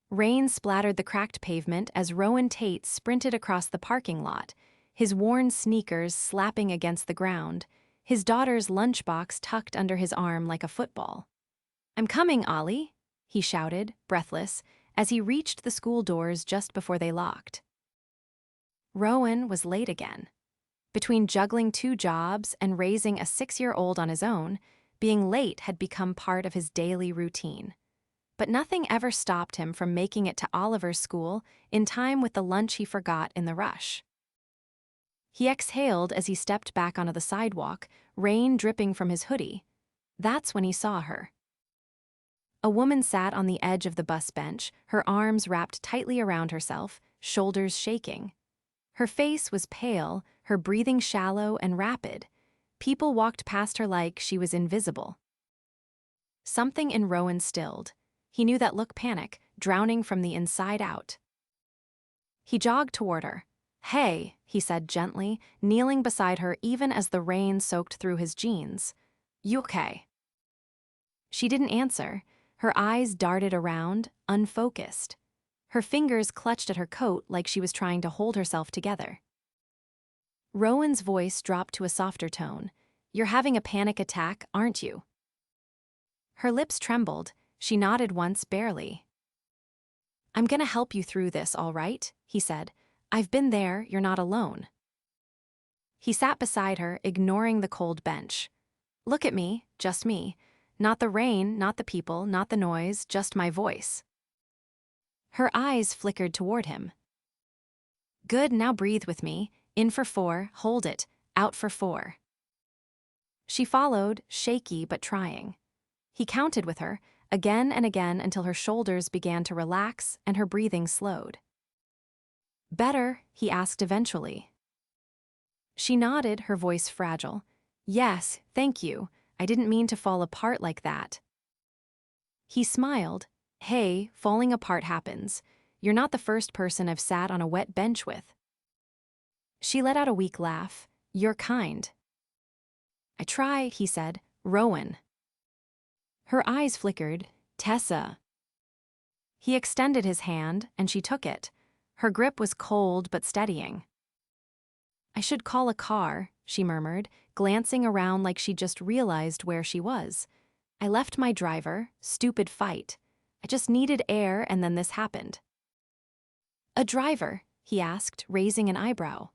Rain splattered the cracked pavement as Rowan Tate sprinted across the parking lot, his worn sneakers slapping against the ground, his daughter's lunchbox tucked under his arm like a football. "I'm coming, Ollie," he shouted, breathless, as he reached the school doors just before they locked. Rowan was late again. Between juggling 2 jobs and raising a 6-year-old on his own, being late had become part of his daily routine. But nothing ever stopped him from making it to Oliver's school in time with the lunch he forgot in the rush. He exhaled as he stepped back onto the sidewalk, rain dripping from his hoodie. That's when he saw her. A woman sat on the edge of the bus bench, her arms wrapped tightly around herself, shoulders shaking. Her face was pale, her breathing shallow and rapid. People walked past her like she was invisible. Something in Rowan stilled. He knew that look: panic, drowning from the inside out. He jogged toward her. "Hey," he said gently, kneeling beside her even as the rain soaked through his jeans. "You okay?" She didn't answer. Her eyes darted around, unfocused. Her fingers clutched at her coat like she was trying to hold herself together. Rowan's voice dropped to a softer tone. "You're having a panic attack, aren't you?" Her lips trembled. She nodded once, barely. "I'm gonna help you through this, all right?" he said. "I've been there, you're not alone." He sat beside her, ignoring the cold bench. "Look at me, just me. Not the rain, not the people, not the noise, just my voice." Her eyes flickered toward him. "Good, now breathe with me. In for 4, hold it, out for 4. She followed, shaky but trying. He counted with her, again and again, until her shoulders began to relax and her breathing slowed. "Better?" he asked eventually. She nodded, her voice fragile. "Yes, thank you. I didn't mean to fall apart like that." He smiled. "Hey, falling apart happens. You're not the first person I've sat on a wet bench with." She let out a weak laugh. "You're kind." "I try," he said. "Rowan." Her eyes flickered. "Tessa." He extended his hand, and she took it. Her grip was cold but steadying. "I should call a car," she murmured, glancing around like she just realized where she was. "I left my driver, stupid fight. I just needed air and then this happened." "A driver?" he asked, raising an eyebrow.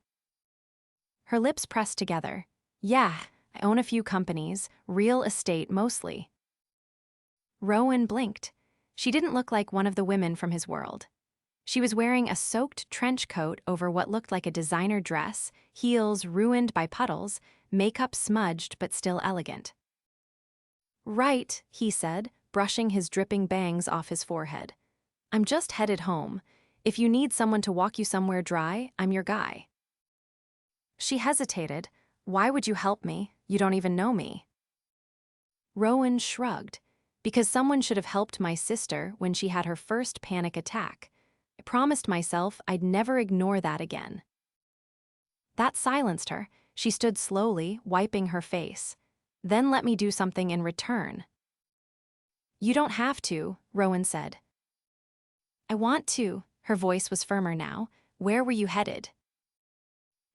Her lips pressed together. "Yeah, I own a few companies, real estate mostly." Rowan blinked. She didn't look like one of the women from his world. She was wearing a soaked trench coat over what looked like a designer dress, heels ruined by puddles, makeup smudged but still elegant. "Right," he said, brushing his dripping bangs off his forehead. "I'm just headed home. If you need someone to walk you somewhere dry, I'm your guy." She hesitated. "Why would you help me? You don't even know me." Rowan shrugged. "Because someone should have helped my sister when she had her first panic attack. I promised myself I'd never ignore that again." That silenced her. She stood slowly, wiping her face. "Then let me do something in return." "You don't have to," Rowan said. "I want to." Her voice was firmer now. "Where were you headed?"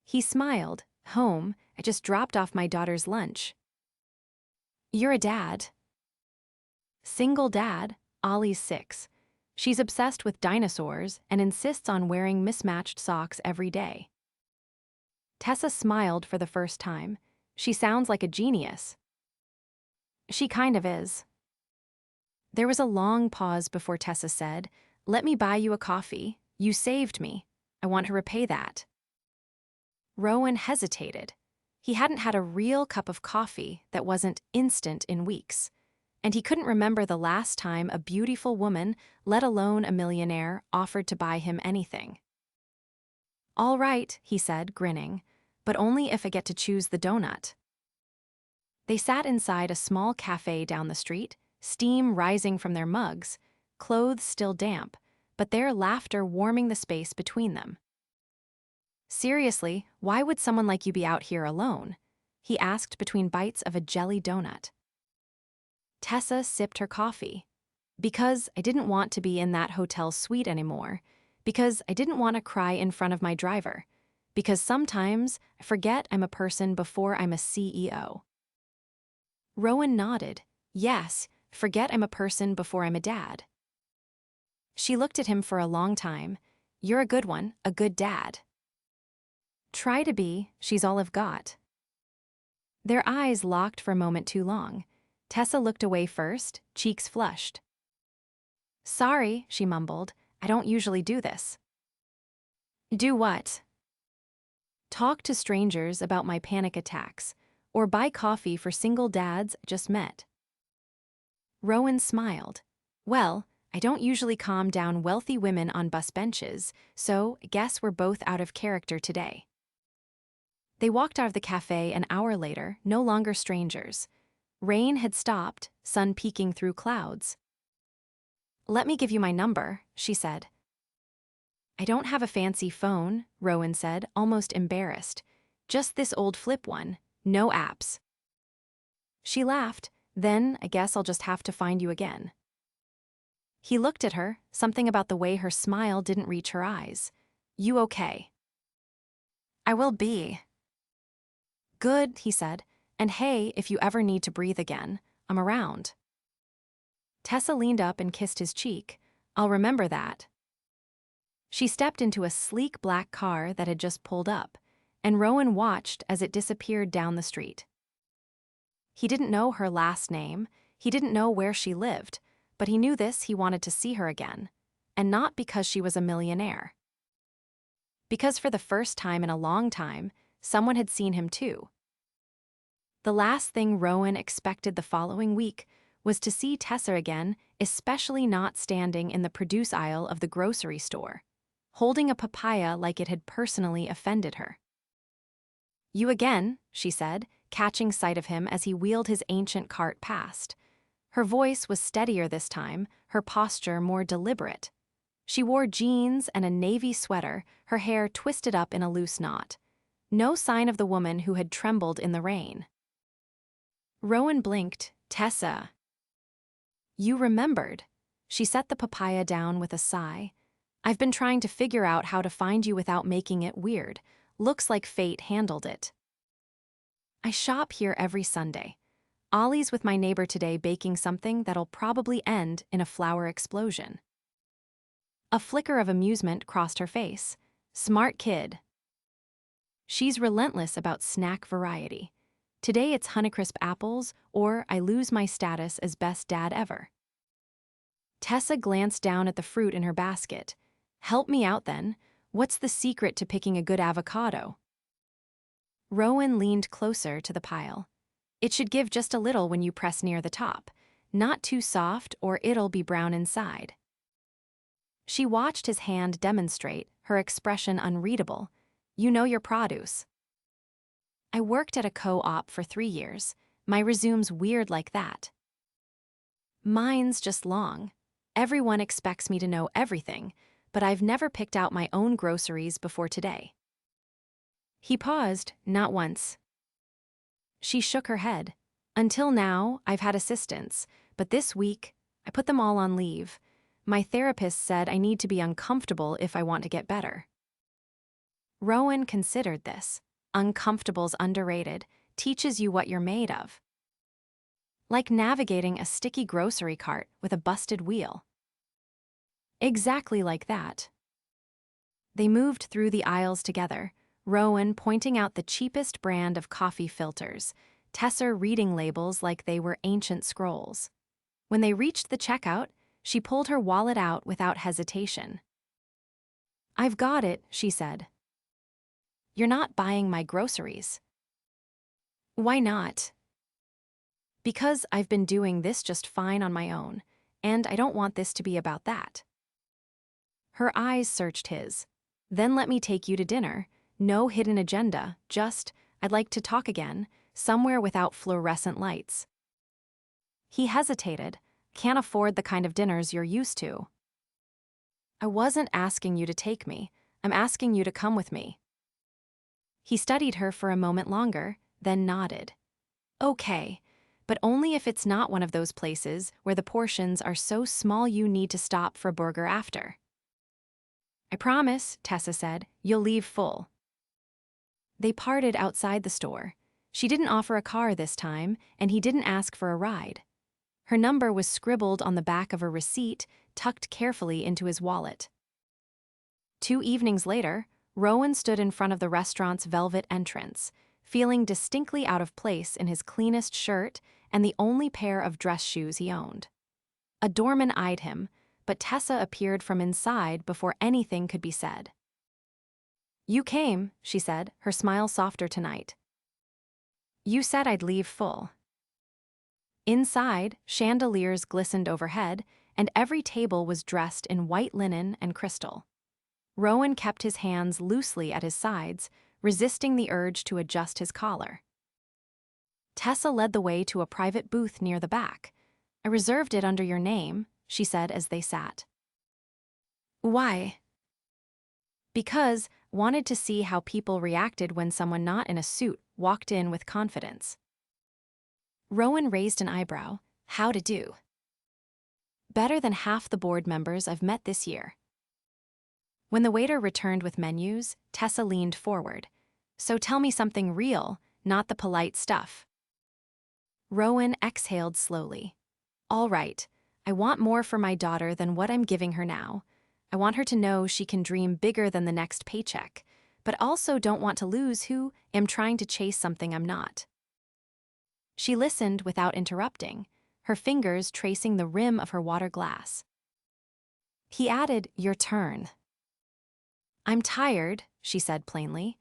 He smiled. "Home. I just dropped off my daughter's lunch." "You're a dad." "Single dad. Ollie's 6. She's obsessed with dinosaurs and insists on wearing mismatched socks every day." Tessa smiled for the first time. "She sounds like a genius." "She kind of is." There was a long pause before Tessa said, "Let me buy you a coffee. You saved me. I want to repay that." Rowan hesitated. He hadn't had a real cup of coffee that wasn't instant in weeks. And he couldn't remember the last time a beautiful woman, let alone a millionaire, offered to buy him anything. "All right," he said, grinning, "but only if I get to choose the donut." They sat inside a small cafe down the street, steam rising from their mugs, clothes still damp, but their laughter warming the space between them. "Seriously, why would someone like you be out here alone?" he asked between bites of a jelly donut. Tessa sipped her coffee. Because I didn't want to be in that hotel suite anymore. Because I didn't want to cry in front of my driver. Because sometimes I forget I'm a person before I'm a CEO. Rowan nodded. Yes, forget I'm a person before I'm a dad. She looked at him for a long time. You're a good one, a good dad. Try to be, she's all I've got. Their eyes locked for a moment too long. Tessa looked away first, cheeks flushed. Sorry, she mumbled, I don't usually do this. Do what? Talk to strangers about my panic attacks, or buy coffee for single dads I just met. Rowan smiled. Well, I don't usually calm down wealthy women on bus benches, so I guess we're both out of character today. They walked out of the cafe an hour later, no longer strangers. Rain had stopped, sun peeking through clouds. Let me give you my number, she said. I don't have a fancy phone, Rowan said, almost embarrassed. Just this old flip one, no apps. She laughed. Then I guess I'll just have to find you again. He looked at her, something about the way her smile didn't reach her eyes. You okay? I will be. Good, he said. And hey, if you ever need to breathe again, I'm around. Tessa leaned up and kissed his cheek. I'll remember that. She stepped into a sleek black car that had just pulled up, and Rowan watched as it disappeared down the street. He didn't know her last name, he didn't know where she lived, but he knew he wanted to see her again, and not because she was a millionaire. Because for the first time in a long time, someone had seen him too. The last thing Rowan expected the following week was to see Tessa again, especially not standing in the produce aisle of the grocery store, holding a papaya like it had personally offended her. You again, she said, catching sight of him as he wheeled his ancient cart past. Her voice was steadier this time, her posture more deliberate. She wore jeans and a navy sweater, her hair twisted up in a loose knot. No sign of the woman who had trembled in the rain. Rowan blinked. Tessa. You remembered. She set the papaya down with a sigh. I've been trying to figure out how to find you without making it weird. Looks like fate handled it. I shop here every Sunday. Ollie's with my neighbor today baking something that'll probably end in a flower explosion. A flicker of amusement crossed her face. Smart kid. She's relentless about snack variety. Today it's Honeycrisp apples, or I lose my status as best dad ever. Tessa glanced down at the fruit in her basket. Help me out then. What's the secret to picking a good avocado? Rowan leaned closer to the pile. It should give just a little when you press near the top. Not too soft or it'll be brown inside. She watched his hand demonstrate, her expression unreadable. You know your produce. I worked at a co-op for 3 years. My resume's weird like that. Mine's just long. Everyone expects me to know everything, but I've never picked out my own groceries before today. He paused, not once. She shook her head. Until now, I've had assistants, but this week, I put them all on leave. My therapist said I need to be uncomfortable if I want to get better. Rowan considered this. Uncomfortable's underrated, teaches you what you're made of. Like navigating a sticky grocery cart with a busted wheel. Exactly like that. They moved through the aisles together, Rowan pointing out the cheapest brand of coffee filters, Tessa reading labels like they were ancient scrolls. When they reached the checkout, she pulled her wallet out without hesitation. I've got it, she said. You're not buying my groceries. Why not? Because I've been doing this just fine on my own, and I don't want this to be about that. Her eyes searched his. Then let me take you to dinner. No hidden agenda, just, I'd like to talk again, somewhere without fluorescent lights. He hesitated. Can't afford the kind of dinners you're used to. I wasn't asking you to take me. I'm asking you to come with me. He studied her for a moment longer, then nodded. Okay, but only if it's not one of those places where the portions are so small you need to stop for a burger after. I promise, Tessa said, you'll leave full. They parted outside the store. She didn't offer a car this time, and he didn't ask for a ride. Her number was scribbled on the back of a receipt, tucked carefully into his wallet. 2 evenings later, Rowan stood in front of the restaurant's velvet entrance, feeling distinctly out of place in his cleanest shirt and the only pair of dress shoes he owned. A doorman eyed him, but Tessa appeared from inside before anything could be said. You came, she said, her smile softer tonight. You said I'd leave full. Inside, chandeliers glistened overhead, and every table was dressed in white linen and crystal. Rowan kept his hands loosely at his sides, resisting the urge to adjust his collar. Tessa led the way to a private booth near the back. I reserved it under your name, she said as they sat. Why? Because wanted to see how people reacted when someone not in a suit walked in with confidence. Rowan raised an eyebrow. How to do? Better than half the board members I've met this year. When the waiter returned with menus, Tessa leaned forward. So tell me something real, not the polite stuff. Rowan exhaled slowly. All right, I want more for my daughter than what I'm giving her now. I want her to know she can dream bigger than the next paycheck, but also don't want to lose who am trying to chase something I'm not. She listened without interrupting, her fingers tracing the rim of her water glass. He added, your turn. I'm tired, she said plainly,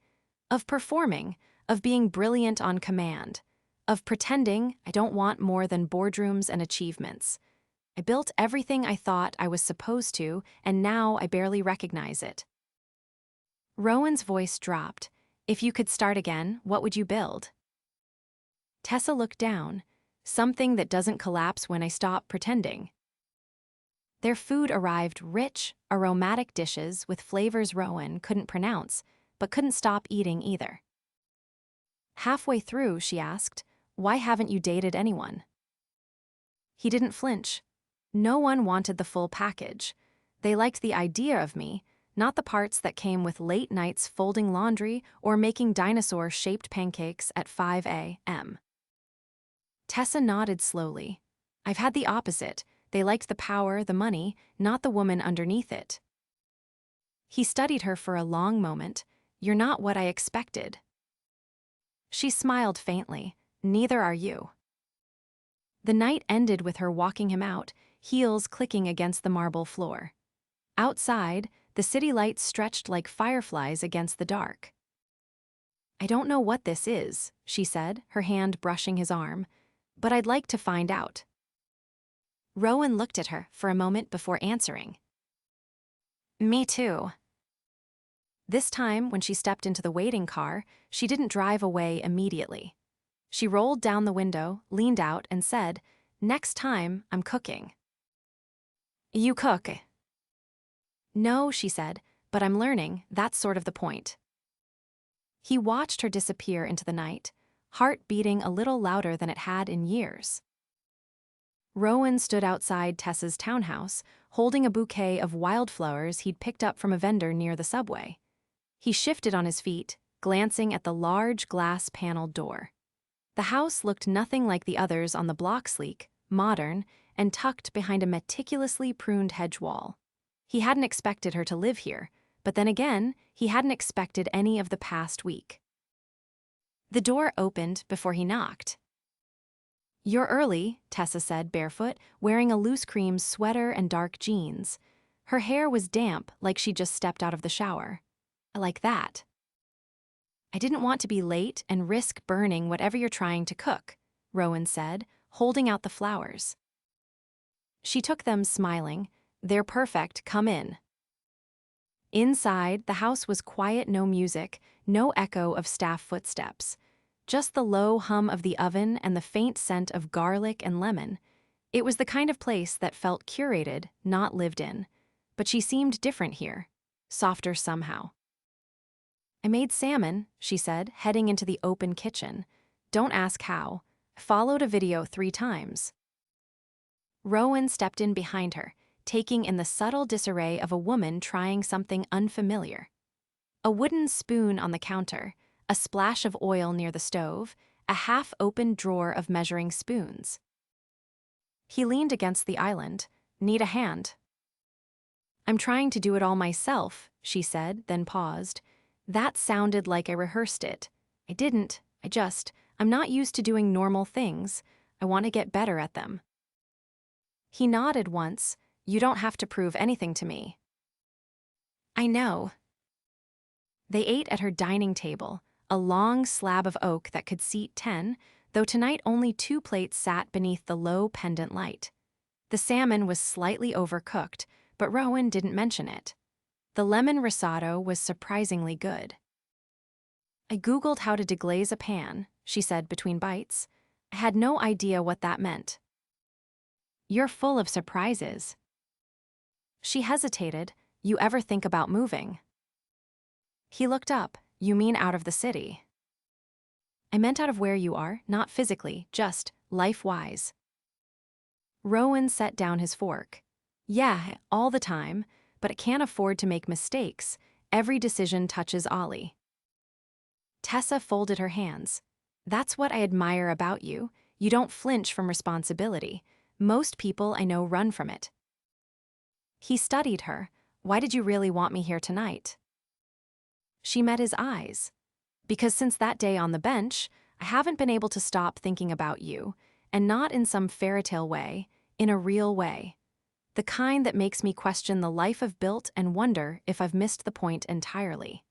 of performing, of being brilliant on command, of pretending I don't want more than boardrooms and achievements. I built everything I thought I was supposed to, and now I barely recognize it. Rowan's voice dropped. If you could start again, what would you build? Tessa looked down. Something that doesn't collapse when I stop pretending. Their food arrived rich, aromatic dishes with flavors Rowan couldn't pronounce, but couldn't stop eating either. Halfway through, she asked, why haven't you dated anyone? He didn't flinch. No one wanted the full package. They liked the idea of me, not the parts that came with late nights folding laundry or making dinosaur-shaped pancakes at 5 a.m. Tessa nodded slowly. I've had the opposite. They liked the power, the money, not the woman underneath it. He studied her for a long moment. You're not what I expected. She smiled faintly. Neither are you. The night ended with her walking him out, heels clicking against the marble floor. Outside, the city lights stretched like fireflies against the dark. I don't know what this is, she said, her hand brushing his arm, but I'd like to find out. Rowan looked at her for a moment before answering. Me too. This time, when she stepped into the waiting car, she didn't drive away immediately. She rolled down the window, leaned out, and said, next time, I'm cooking. You cook? No, she said, but I'm learning. That's sort of the point. He watched her disappear into the night, heart beating a little louder than it had in years. Rowan stood outside Tessa's townhouse, holding a bouquet of wildflowers he'd picked up from a vendor near the subway. He shifted on his feet, glancing at the large glass-paneled door. The house looked nothing like the others on the block, sleek, modern, and tucked behind a meticulously pruned hedge wall. He hadn't expected her to live here, but then again, he hadn't expected any of the past week. The door opened before he knocked. You're early, Tessa said, barefoot, wearing a loose cream sweater and dark jeans. Her hair was damp, like she'd just stepped out of the shower. I like that. I didn't want to be late and risk burning whatever you're trying to cook, Rowan said, holding out the flowers. She took them, smiling. They're perfect, come in. Inside, the house was quiet, no music, no echo of staff footsteps. Just the low hum of the oven and the faint scent of garlic and lemon. It was the kind of place that felt curated, not lived in. But she seemed different here, softer somehow. I made salmon, she said, heading into the open kitchen. Don't ask how. followed a video 3 times. Rowan stepped in behind her, taking in the subtle disarray of a woman trying something unfamiliar. A wooden spoon on the counter, a splash of oil near the stove, a half-open drawer of measuring spoons. He leaned against the island. "Need a hand?" "I'm trying to do it all myself," she said, then paused. "That sounded like I rehearsed it. I didn't. I'm not used to doing normal things. I want to get better at them." He nodded once. "You don't have to prove anything to me." "I know." They ate at her dining table, a long slab of oak that could seat 10, though tonight only 2 plates sat beneath the low pendant light. The salmon was slightly overcooked, but Rowan didn't mention it. The lemon risotto was surprisingly good. "I Googled how to deglaze a pan," she said between bites. "I had no idea what that meant." "You're full of surprises." She hesitated. "You ever think about moving?" He looked up. "You mean out of the city?" "I meant out of where you are, not physically, just life-wise." Rowan set down his fork. "Yeah, all the time, but I can't afford to make mistakes. Every decision touches Ollie." Tessa folded her hands. "That's what I admire about you. You don't flinch from responsibility. Most people I know run from it." He studied her. "Why did you really want me here tonight?" She met his eyes. "Because since that day on the bench, I haven't been able to stop thinking about you, and not in some fairy tale way, in a real way. The kind that makes me question the life I've built and wonder if I've missed the point entirely."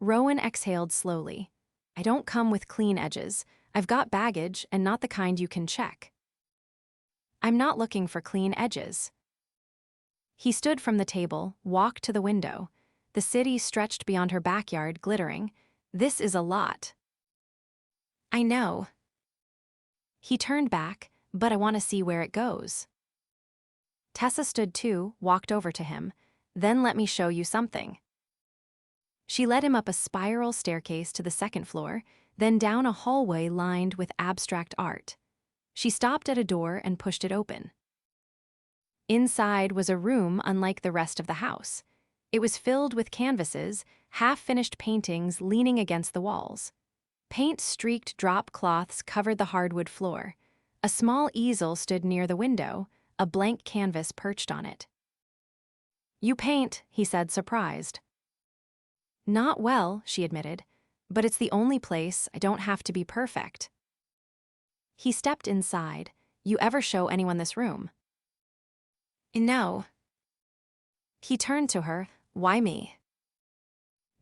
Rowan exhaled slowly. "I don't come with clean edges. I've got baggage and not the kind you can check." "I'm not looking for clean edges." He stood from the table, walked to the window. The city stretched beyond her backyard, glittering. "This is a lot." "I know." He turned back. "But I want to see where it goes." Tessa stood too, walked over to him. "Then let me show you something." She led him up a spiral staircase to the 2nd floor, then down a hallway lined with abstract art. She stopped at a door and pushed it open. Inside was a room unlike the rest of the house. It was filled with canvases, half-finished paintings leaning against the walls. Paint-streaked drop cloths covered the hardwood floor. A small easel stood near the window, a blank canvas perched on it. "You paint," he said, surprised. "Not well," she admitted, "but it's the only place I don't have to be perfect." He stepped inside. "You ever show anyone this room?" "No." He turned to her. "Why me?"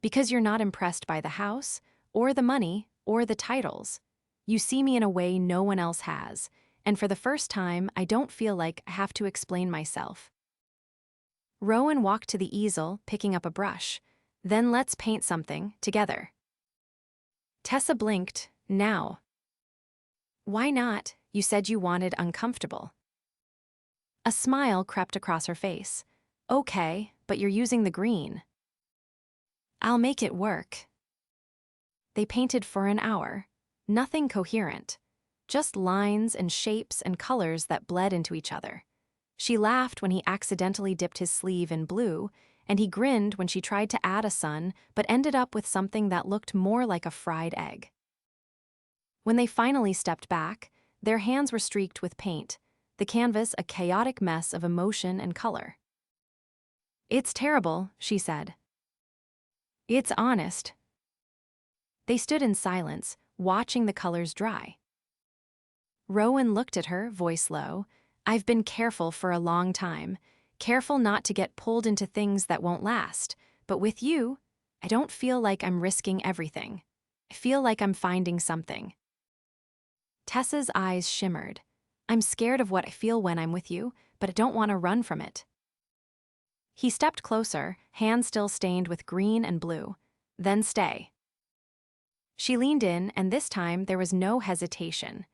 "Because you're not impressed by the house, or the money, or the titles. You see me in a way no one else has, and for the first time, I don't feel like I have to explain myself." Rowan walked to the easel, picking up a brush. "Then let's paint something, together." Tessa blinked. "Now." "Why not? You said you wanted uncomfortable." A smile crept across her face. "Okay, but you're using the green." "I'll make it work." They painted for an hour. Nothing coherent. Just lines and shapes and colors that bled into each other. She laughed when he accidentally dipped his sleeve in blue, and he grinned when she tried to add a sun but ended up with something that looked more like a fried egg. When they finally stepped back, their hands were streaked with paint, the canvas a chaotic mess of emotion and color. "It's terrible," she said. "It's honest." They stood in silence, watching the colors dry. Rowan looked at her, voice low. "I've been careful for a long time, careful not to get pulled into things that won't last, but with you, I don't feel like I'm risking everything. I feel like I'm finding something." Tessa's eyes shimmered. "I'm scared of what I feel when I'm with you, but I don't want to run from it." He stepped closer, hands still stained with green and blue. "Then stay." She leaned in, and this time there was no hesitation.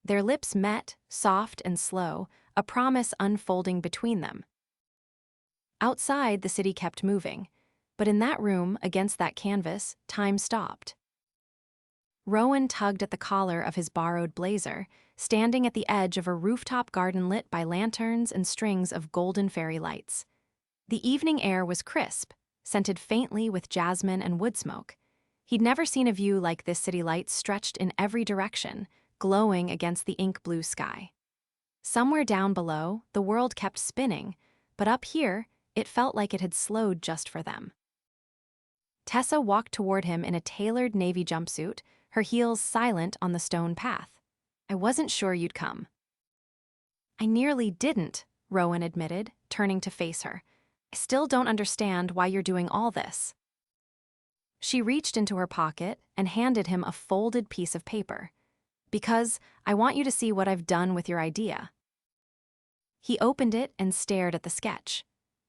Their lips met, soft and slow, a promise unfolding between them. Outside, the city kept moving, but in that room, against that canvas, time stopped. Rowan tugged at the collar of his borrowed blazer, standing at the edge of a rooftop garden lit by lanterns and strings of golden fairy lights. The evening air was crisp, scented faintly with jasmine and wood smoke. He'd never seen a view like this, city lights stretched in every direction, glowing against the ink-blue sky. Somewhere down below, the world kept spinning, but up here, it felt like it had slowed just for them. Tessa walked toward him in a tailored navy jumpsuit, her heels silent on the stone path. "I wasn't sure you'd come." "I nearly didn't," Rowan admitted, turning to face her. "I still don't understand why you're doing all this." She reached into her pocket and handed him a folded piece of paper. "Because I want you to see what I've done with your idea." He opened it and stared at the sketch.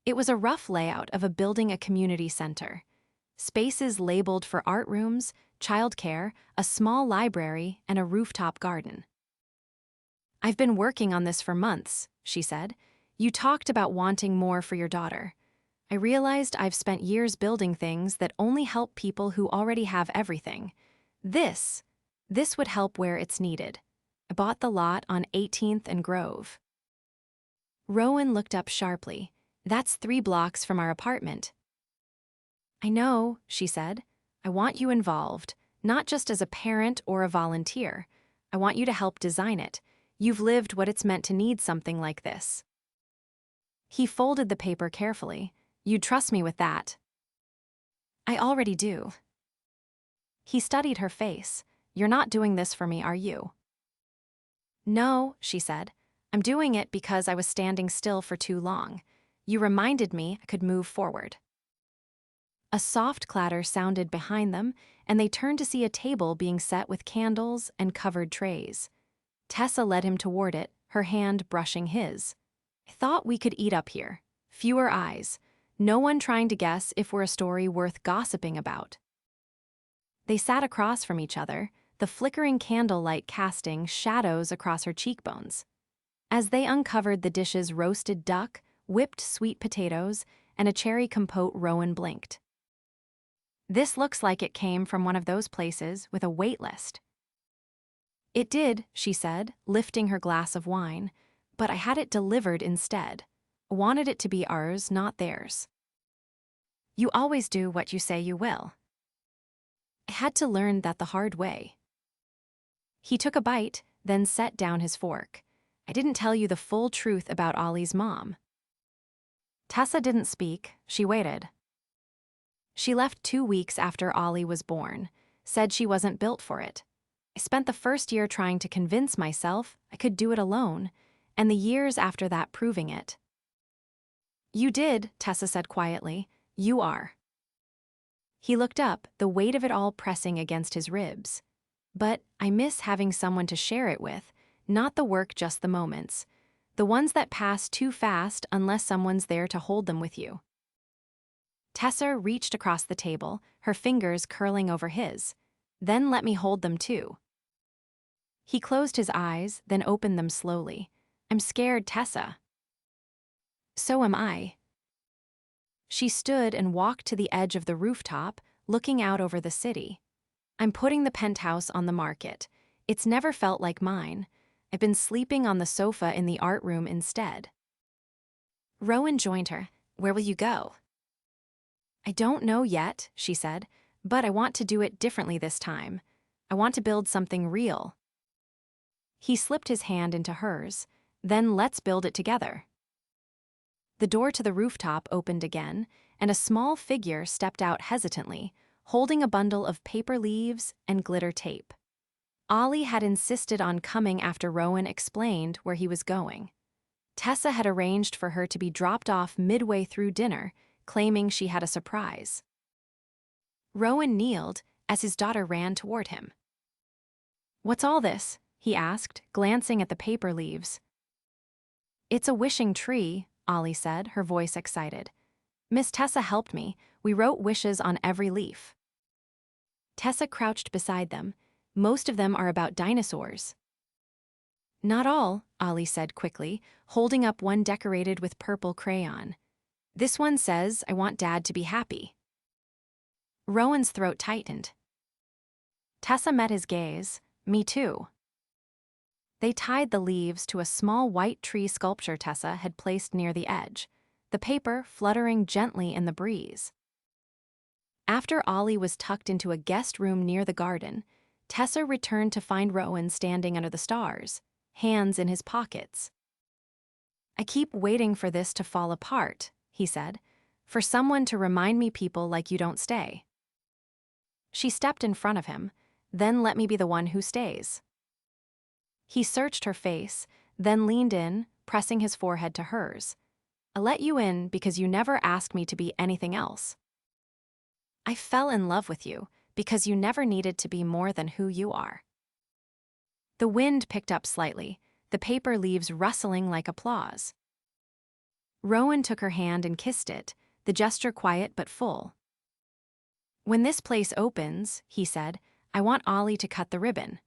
It was a rough layout of a community center. Spaces labeled for art rooms, childcare, a small library, and a rooftop garden. "I've been working on this for months," she said. "You talked about wanting more for your daughter. I realized I've spent years building things that only help people who already have everything. This would help where it's needed. I bought the lot on 18th and Grove." Rowan looked up sharply. "That's 3 blocks from our apartment." "I know," she said. "I want you involved, not just as a parent or a volunteer. I want you to help design it. You've lived what it's meant to need something like this." He folded the paper carefully. "You'd trust me with that." "I already do." He studied her face. "You're not doing this for me, are you?" "No," she said. "I'm doing it because I was standing still for too long. You reminded me I could move forward." A soft clatter sounded behind them, and they turned to see a table being set with candles and covered trays. Tessa led him toward it, her hand brushing his. "I thought we could eat up here. Fewer eyes. No one trying to guess if we're a story worth gossiping about." They sat across from each other, the flickering candlelight casting shadows across her cheekbones. As they uncovered the dishes roasted duck, whipped sweet potatoes, and a cherry compote, Rowan blinked. "This looks like it came from one of those places with a wait list." "It did," she said, lifting her glass of wine, "but I had it delivered instead. I wanted it to be ours, not theirs." "You always do what you say you will." "I had to learn that the hard way." He took a bite, then set down his fork. "I didn't tell you the full truth about Ollie's mom." Tessa didn't speak, she waited. "She left 2 weeks after Ollie was born, said she wasn't built for it. I spent the first year trying to convince myself I could do it alone, and the years after that proving it." "You did," Tessa said quietly. "You are." He looked up, the weight of it all pressing against his ribs. "But I miss having someone to share it with, not the work, just the moments. The ones that pass too fast unless someone's there to hold them with you." Tessa reached across the table, her fingers curling over his. "Then let me hold them too." He closed his eyes, then opened them slowly. "I'm scared, Tessa." "So am I." She stood and walked to the edge of the rooftop, looking out over the city. "I'm putting the penthouse on the market. It's never felt like mine. I've been sleeping on the sofa in the art room instead." Rowan joined her. "Where will you go?" "I don't know yet," she said, "but I want to do it differently this time. I want to build something real." He slipped his hand into hers. "Then let's build it together." The door to the rooftop opened again, and a small figure stepped out hesitantly, holding a bundle of paper leaves and glitter tape. Ollie had insisted on coming after Rowan explained where he was going. Tessa had arranged for her to be dropped off midway through dinner, claiming she had a surprise. Rowan kneeled as his daughter ran toward him. "What's all this?" he asked, glancing at the paper leaves. "It's a wishing tree," Ollie said, her voice excited. "Miss Tessa helped me. We wrote wishes on every leaf." Tessa crouched beside them. "Most of them are about dinosaurs." "Not all," Ollie said quickly, holding up one decorated with purple crayon. "This one says, I want Dad to be happy." Rowan's throat tightened. Tessa met his gaze. Me too. They tied the leaves to a small white tree sculpture Tessa had placed near the edge, the paper fluttering gently in the breeze. After Ollie was tucked into a guest room near the garden, Tessa returned to find Rowan standing under the stars, hands in his pockets. "I keep waiting for this to fall apart," he said, "for someone to remind me people like you don't stay." She stepped in front of him, "Then let me be the one who stays." He searched her face, then leaned in, pressing his forehead to hers. "I let you in because you never asked me to be anything else. I fell in love with you because you never needed to be more than who you are." The wind picked up slightly, the paper leaves rustling like applause. Rowan took her hand and kissed it, the gesture quiet but full. "When this place opens," he said, "I want Ollie to cut the ribbon."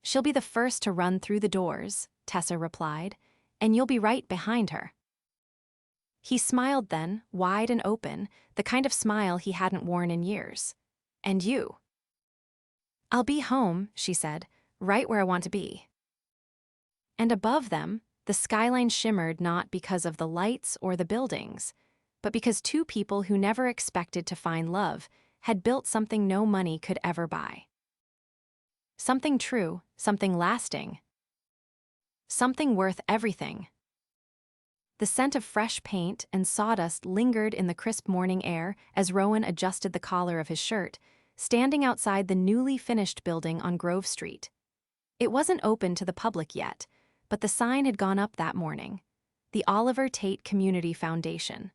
"She'll be the first to run through the doors," Tessa replied, "and you'll be right behind her." He smiled then, wide and open, the kind of smile he hadn't worn in years. "And you?" "I'll be home," she said, "right where I want to be." And above them, the skyline shimmered not because of the lights or the buildings, but because two people who never expected to find love had built something no money could ever buy. Something true, something lasting. Something worth everything. The scent of fresh paint and sawdust lingered in the crisp morning air as Rowan adjusted the collar of his shirt, standing outside the newly finished building on Grove Street. It wasn't open to the public yet, but the sign had gone up that morning. The Oliver Tate Community Foundation.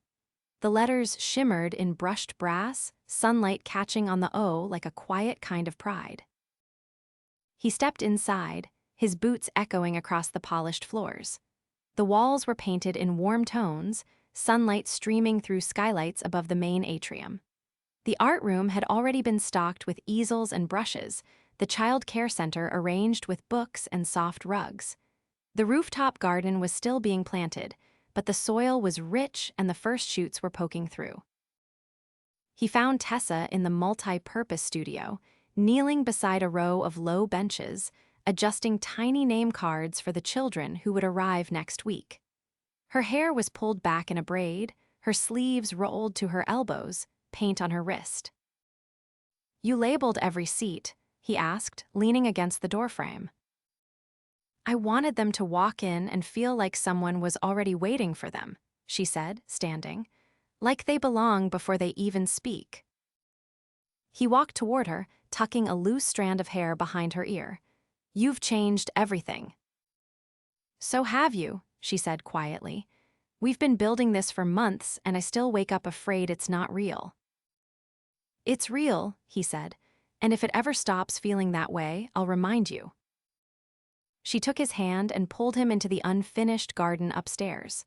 The letters shimmered in brushed brass, sunlight catching on the O like a quiet kind of pride. He stepped inside, his boots echoing across the polished floors. The walls were painted in warm tones, sunlight streaming through skylights above the main atrium. The art room had already been stocked with easels and brushes, the child care center arranged with books and soft rugs. The rooftop garden was still being planted, but the soil was rich and the first shoots were poking through. He found Tessa in the multi-purpose studio, kneeling beside a row of low benches, adjusting tiny name cards for the children who would arrive next week. Her hair was pulled back in a braid, her sleeves rolled to her elbows, paint on her wrist. "You labeled every seat?" he asked, leaning against the doorframe. "I wanted them to walk in and feel like someone was already waiting for them," she said, standing. "Like they belong before they even speak." He walked toward her, tucking a loose strand of hair behind her ear. "You've changed everything." "So have you," she said quietly. "We've been building this for months and I still wake up afraid it's not real." "It's real," he said, "and if it ever stops feeling that way, I'll remind you." She took his hand and pulled him into the unfinished garden upstairs.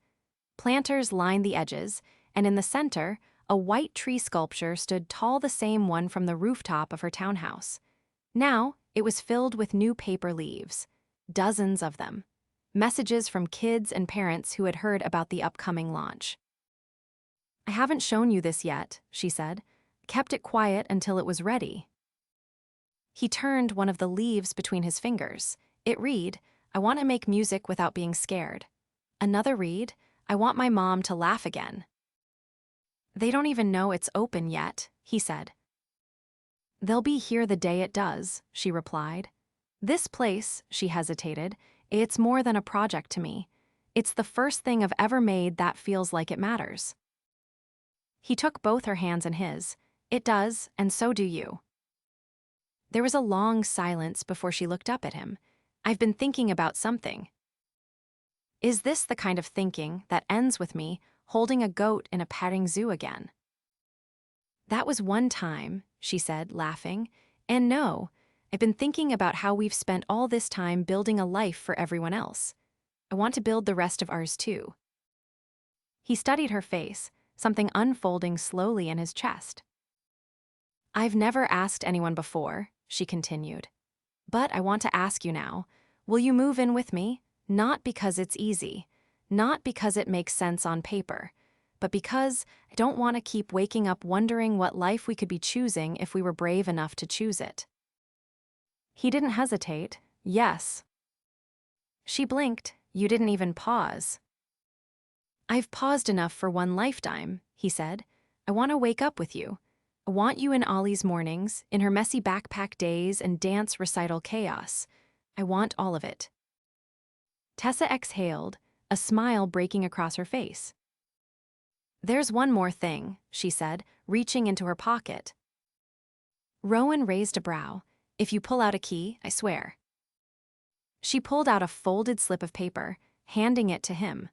Planters lined the edges, and in the center, a white tree sculpture stood tall, the same one from the rooftop of her townhouse. Now, it was filled with new paper leaves, dozens of them, messages from kids and parents who had heard about the upcoming launch. "I haven't shown you this yet," she said. "Kept it quiet until it was ready." He turned one of the leaves between his fingers. It read, "I want to make music without being scared." Another read, "I want my mom to laugh again." "They don't even know it's open yet," he said. "They'll be here the day it does," she replied. "This place," she hesitated, "it's more than a project to me. It's the first thing I've ever made that feels like it matters." He took both her hands in his. "It does, and so do you." There was a long silence before she looked up at him. "I've been thinking about something." "Is this the kind of thinking that ends with me holding a goat in a petting zoo again?" "That was one time," she said, laughing. "And no, I've been thinking about how we've spent all this time building a life for everyone else. I want to build the rest of ours too." He studied her face, something unfolding slowly in his chest. "I've never asked anyone before," she continued. "But I want to ask you now. Will you move in with me? Not because it's easy, not because it makes sense on paper, but because I don't want to keep waking up wondering what life we could be choosing if we were brave enough to choose it." He didn't hesitate. Yes. She blinked. You didn't even pause. I've paused enough for one lifetime, he said. I want to wake up with you. I want you in Ollie's mornings, in her messy backpack days and dance recital chaos. I want all of it. Tessa exhaled, a smile breaking across her face. There's one more thing, she said, reaching into her pocket. Rowan raised a brow. If you pull out a key, I swear. She pulled out a folded slip of paper, handing it to him.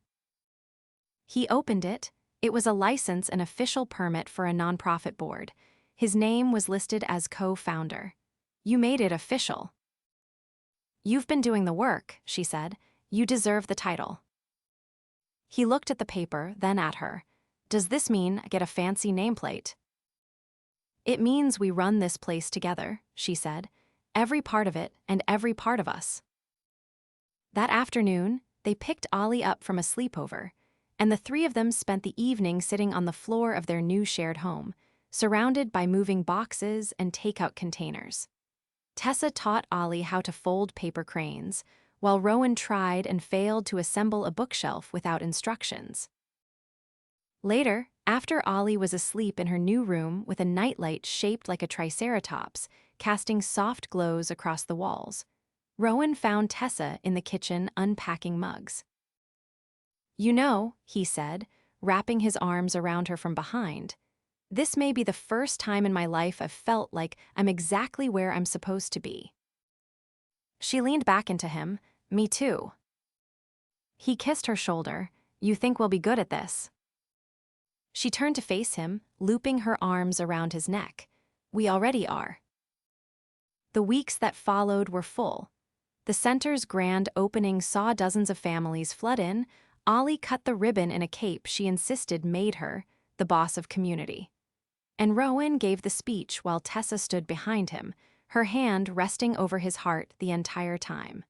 He opened it. It was a license and official permit for a nonprofit board. His name was listed as co-founder. You made it official. You've been doing the work, she said. You deserve the title. He looked at the paper, then at her. Does this mean I get a fancy nameplate? It means we run this place together, she said. Every part of it and every part of us. That afternoon, they picked Ollie up from a sleepover, and the three of them spent the evening sitting on the floor of their new shared home, surrounded by moving boxes and takeout containers. Tessa taught Ollie how to fold paper cranes, while Rowan tried and failed to assemble a bookshelf without instructions. Later, after Ollie was asleep in her new room with a nightlight shaped like a triceratops, casting soft glows across the walls, Rowan found Tessa in the kitchen unpacking mugs. You know, he said, wrapping his arms around her from behind, this may be the first time in my life I've felt like I'm exactly where I'm supposed to be. She leaned back into him. Me too. He kissed her shoulder. You think we'll be good at this? She turned to face him, looping her arms around his neck. We already are. The weeks that followed were full. The center's grand opening saw dozens of families flood in. Ollie cut the ribbon in a cape she insisted made her the boss of community. And Rowan gave the speech while Tessa stood behind him, her hand resting over his heart the entire time.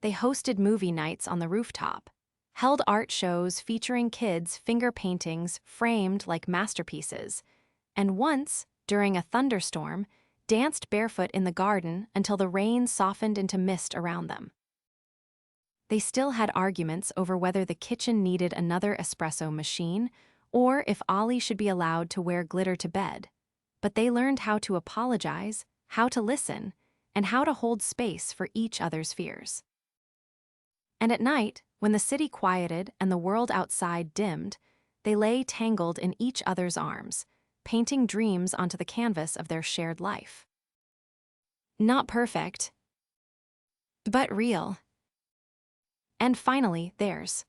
They hosted movie nights on the rooftop, held art shows featuring kids' finger paintings framed like masterpieces, and once, during a thunderstorm, danced barefoot in the garden until the rain softened into mist around them. They still had arguments over whether the kitchen needed another espresso machine or if Ollie should be allowed to wear glitter to bed, but they learned how to apologize, how to listen, and how to hold space for each other's fears. And at night, when the city quieted and the world outside dimmed, they lay tangled in each other's arms, painting dreams onto the canvas of their shared life. Not perfect, but real. And finally, theirs.